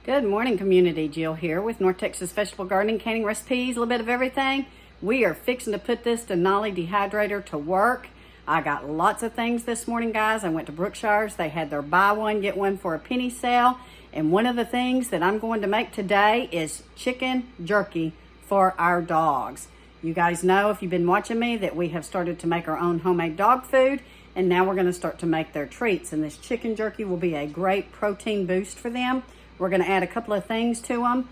Good morning, community. Jill here with North Texas Vegetable Gardening, canning recipes, a little bit of everything. We are fixing to put this Denali Dehydrator to work. I got lots of things this morning, guys. I went to Brookshire's. They had their buy one, get one for a penny sale. And one of the things that I'm going to make today is chicken jerky for our dogs. You guys know, if you've been watching me, that we have started to make our own homemade dog food. And now we're going to start to make their treats. And this chicken jerky will be a great protein boost for them. We're going to add a couple of things to them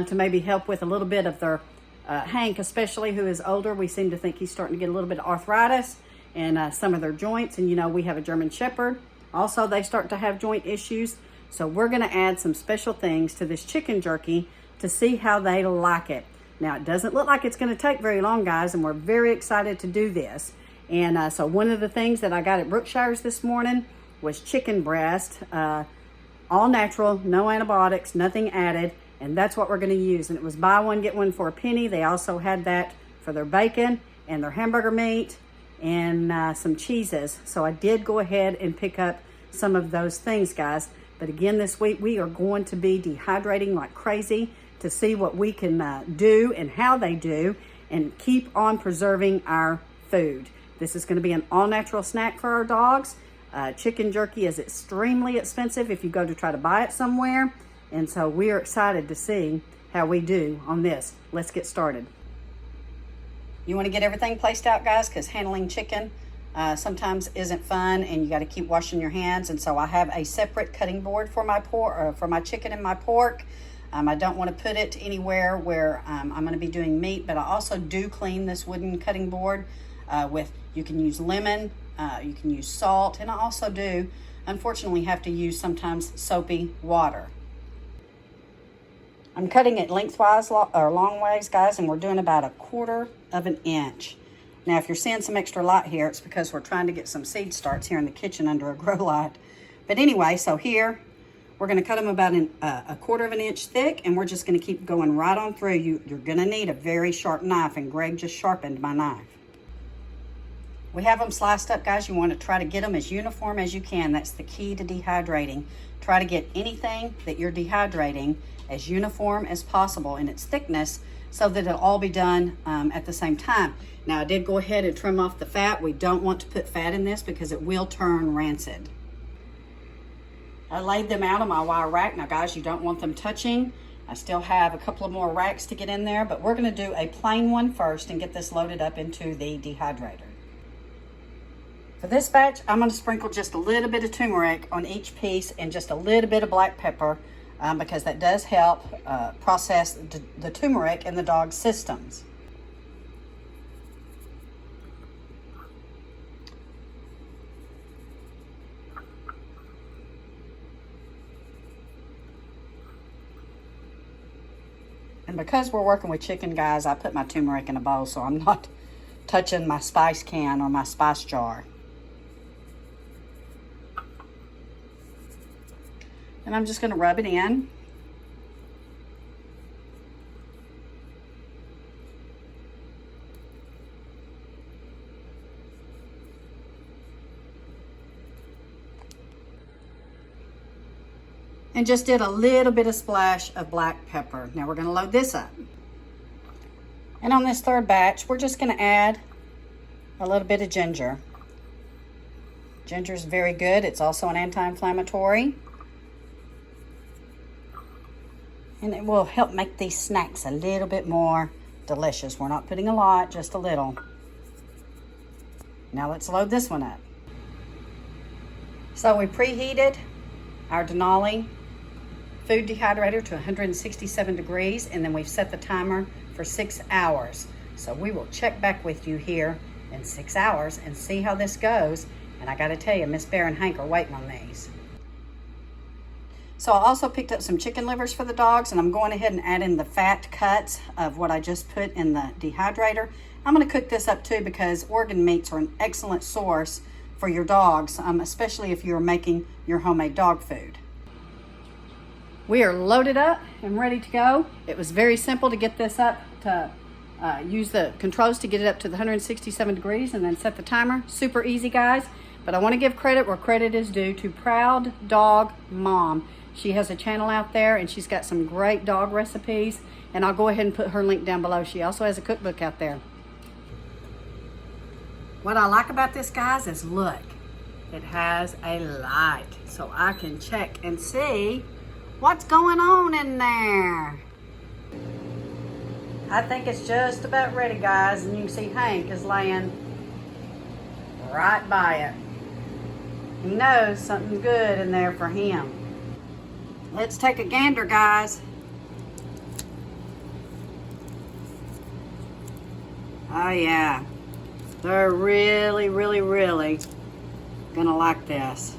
to maybe help with a little bit of their Hank, especially, who is older. We seem to think he's starting to get a little bit of arthritis and some of their joints. And, you know, we have a German Shepherd. Also, they start to have joint issues. So we're going to add some special things to this chicken jerky to see how they like it. Now, it doesn't look like it's going to take very long, guys, and we're very excited to do this. And so one of the things that I got at Brookshire's this morning was chicken breast. All natural, no antibiotics, nothing added, and that's what we're going to use. And it was buy one, get one for a penny. They also had that for their bacon and their hamburger meat and some cheeses. So I did go ahead and pick up some of those things, guys. But again, this week we are going to be dehydrating like crazy to see what we can do and how they do and keep on preserving our food. This is going to be an all-natural snack for our dogs. Chicken jerky is extremely expensive if you go to try to buy it somewhere. And so we are excited to see how we do on this. Let's get started. You want to get everything placed out, guys, because handling chicken sometimes isn't fun and you got to keep washing your hands. And so I have a separate cutting board for my for my chicken and my pork. I don't want to put it anywhere where I'm going to be doing meat, but I also do clean this wooden cutting board with, you can use lemon, you can use salt, and I also do, unfortunately, have to use sometimes soapy water. I'm cutting it lengthwise or long ways, guys, and we're doing about 1/4 of an inch. Now, if you're seeing some extra light here, it's because we're trying to get some seed starts here in the kitchen under a grow light. But anyway, so here, we're going to cut them about 1/4 of an inch thick, and we're just going to keep going right on through. You're going to need a very sharp knife, and Greg just sharpened my knife. We have them sliced up, guys. You want to try to get them as uniform as you can. That's the key to dehydrating. Try to get anything that you're dehydrating as uniform as possible in its thickness so that it'll all be done at the same time. Now, I did go ahead and trim off the fat. We don't want to put fat in this because it will turn rancid. I laid them out on my wire rack. Now, guys, you don't want them touching. I still have a couple of more racks to get in there, but we're going to do a plain one first and get this loaded up into the dehydrator. For this batch, I'm going to sprinkle just a little bit of turmeric on each piece and just a little bit of black pepper because that does help process the turmeric in the dog's systems. And because we're working with chicken, guys, I put my turmeric in a bowl so I'm not touching my spice can or my spice jar. And I'm just going to rub it in. And just did a little bit of splash of black pepper. Now we're going to load this up. And on this third batch, we're just going to add a little bit of ginger. Ginger is very good. It's also an anti-inflammatory. And it will help make these snacks a little bit more delicious. We're not putting a lot, just a little. Now let's load this one up. So we preheated our Denali food dehydrator to 167 degrees, and then we've set the timer for 6 hours. So we will check back with you here in 6 hours and see how this goes. And I got to tell you, Miss Bear and Hank are waiting on these. So I also picked up some chicken livers for the dogs, and I'm going ahead and add in the fat cuts of what I just put in the dehydrator. I'm going to cook this up too because organ meats are an excellent source for your dogs, especially if you're making your homemade dog food. We are loaded up and ready to go. It was very simple to get this up, to use the controls to get it up to the 167 degrees and then set the timer. Super easy, guys. But I want to give credit where credit is due to Proud Dog Mom. She has a channel out there and she's got some great dog recipes, and I'll go ahead and put her link down below. She also has a cookbook out there. What I like about this, guys, is look, it has a light so I can check and see what's going on in there. I think it's just about ready, guys, and you can see Hank is laying right by it. He knows something's good in there for him. Let's take a gander, guys. Oh yeah, they're really, really, really gonna like this.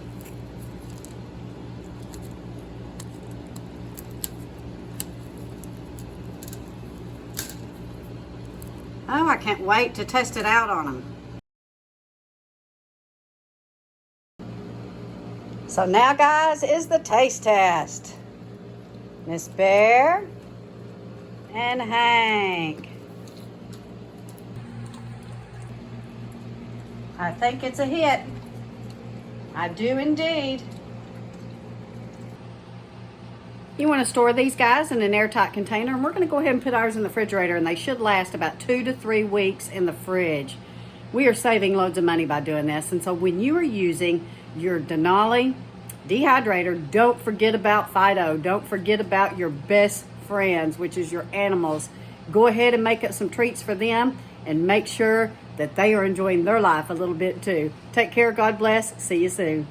Oh, I can't wait to test it out on them. So now, guys, is the taste test. Miss Bear and Hank. I think it's a hit. I do indeed. You want to store these guys in an airtight container, and we're going to go ahead and put ours in the refrigerator, and they should last about 2 to 3 weeks in the fridge. We are saving loads of money by doing this, and so when you are using your Denali Dehydrator, don't forget about Fido. Don't forget about your best friends, which is your animals. Go ahead and make up some treats for them and make sure that they are enjoying their life a little bit too. Take care. God bless. See you soon.